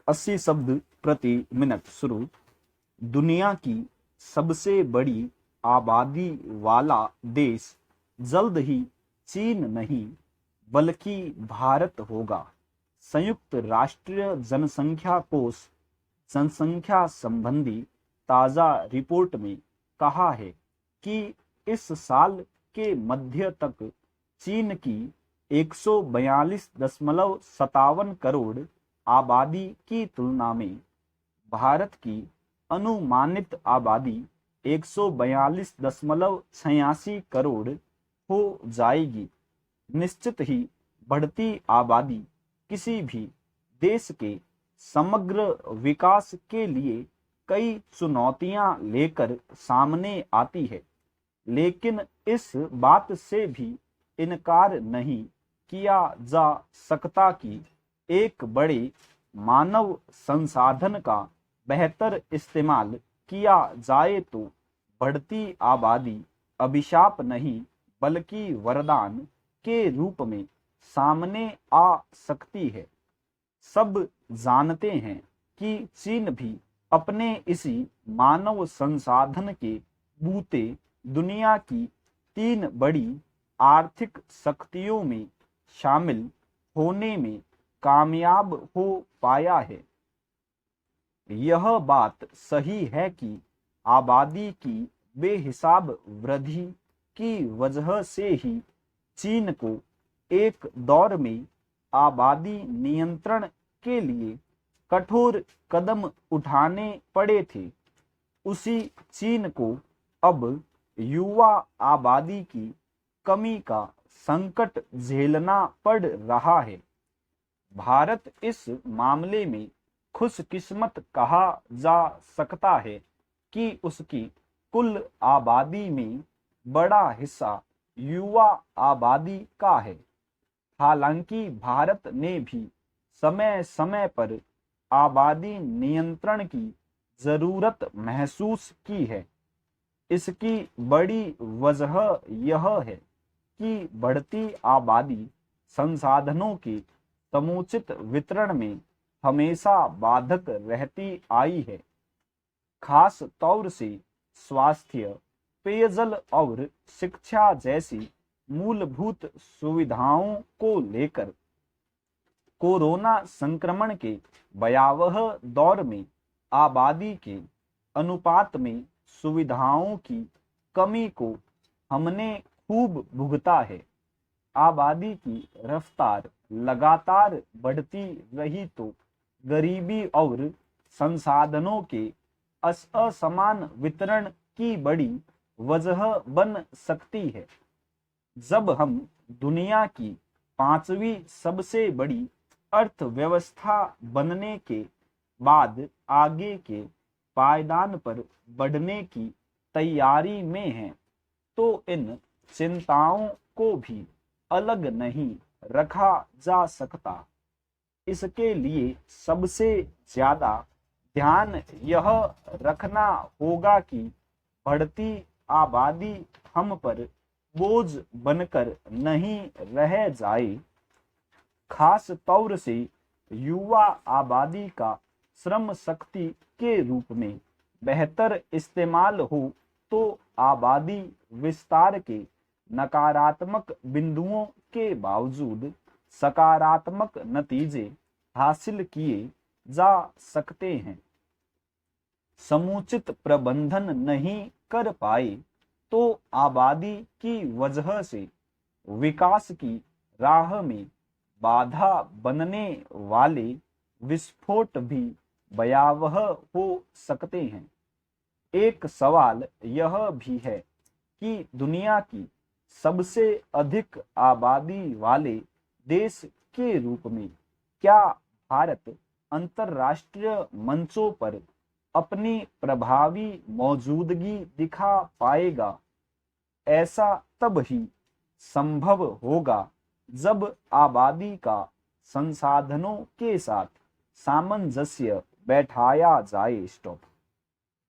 80 शब्द प्रति मिनट शुरू। दुनिया की सबसे बड़ी आबादी वाला देश जल्द ही चीन नहीं बल्कि भारत होगा। संयुक्त राष्ट्र जनसंख्या कोष जनसंख्या संबंधी ताजा रिपोर्ट में कहा है कि इस साल के मध्य तक चीन की 142.57 करोड़ आबादी की तुलना में भारत की अनुमानित आबादी 142.86 करोड़ हो जाएगी। निश्चित ही बढ़ती आबादी किसी भी देश के समग्र विकास के लिए कई चुनौतियां लेकर सामने आती है, लेकिन इस बात से भी इनकार नहीं किया जा सकता कि एक बड़े मानव संसाधन का बेहतर इस्तेमाल किया जाए तो बढ़ती आबादी अभिशाप नहीं बल्कि वरदान के रूप में सामने आ सकती है। सब जानते हैं कि चीन भी अपने इसी मानव संसाधन के बूते दुनिया की 3 बड़ी आर्थिक शक्तियों में शामिल होने में कामयाब हो पाया है। यह बात सही है कि आबादी की बेहिसाब वृद्धि की वजह से ही चीन को एक दौर में आबादी नियंत्रण के लिए कठोर कदम उठाने पड़े थे। उसी चीन को अब युवा आबादी की कमी का संकट झेलना पड़ रहा है। भारत इस मामले में खुशकिस्मत कहा जा सकता है कि उसकी कुल आबादी में बड़ा हिस्सा युवा आबादी का है। हालांकि भारत ने भी समय समय पर आबादी नियंत्रण की जरूरत महसूस की है। इसकी बड़ी वजह यह है कि बढ़ती आबादी संसाधनों के समुचित वितरण में हमेशा बाधक रहती आई है, खास तौर से स्वास्थ्य, पेयजल और शिक्षा जैसी मूलभूत सुविधाओं को लेकर। कोरोना संक्रमण के भयावह दौर में आबादी के अनुपात में सुविधाओं की कमी को हमने खूब भुगता है। आबादी की रफ्तार लगातार बढ़ती रही तो गरीबी और संसाधनों के असमान वितरण की बड़ी वजह बन सकती है। जब हम दुनिया की 5वीं सबसे बड़ी अर्थव्यवस्था बनने के बाद आगे के पायदान पर बढ़ने की तैयारी में हैं, तो इन चिंताओं को भी अलग नहीं रखा जा सकता। इसके लिए सबसे ज्यादा ध्यान यह रखना होगा कि बढ़ती आबादी हम पर बोझ बनकर नहीं रह जाए। खास तौर से युवा आबादी का श्रम शक्ति के रूप में बेहतर इस्तेमाल हो तो आबादी विस्तार के नकारात्मक बिंदुओं के बावजूद सकारात्मक नतीजे हासिल किए जा सकते हैं। समुचित प्रबंधन नहीं कर पाए तो आबादी की वजह से विकास की राह में बाधा बनने वाले विस्फोट भी भयावह हो सकते हैं। एक सवाल यह भी है कि दुनिया की सबसे अधिक आबादी वाले देश के रूप में क्या भारत अंतर्राष्ट्रीय मंचों पर अपनी प्रभावी मौजूदगी दिखा पाएगा? ऐसा तब ही संभव होगा जब आबादी का संसाधनों के साथ सामंजस्य बैठाया जाए। स्टॉप।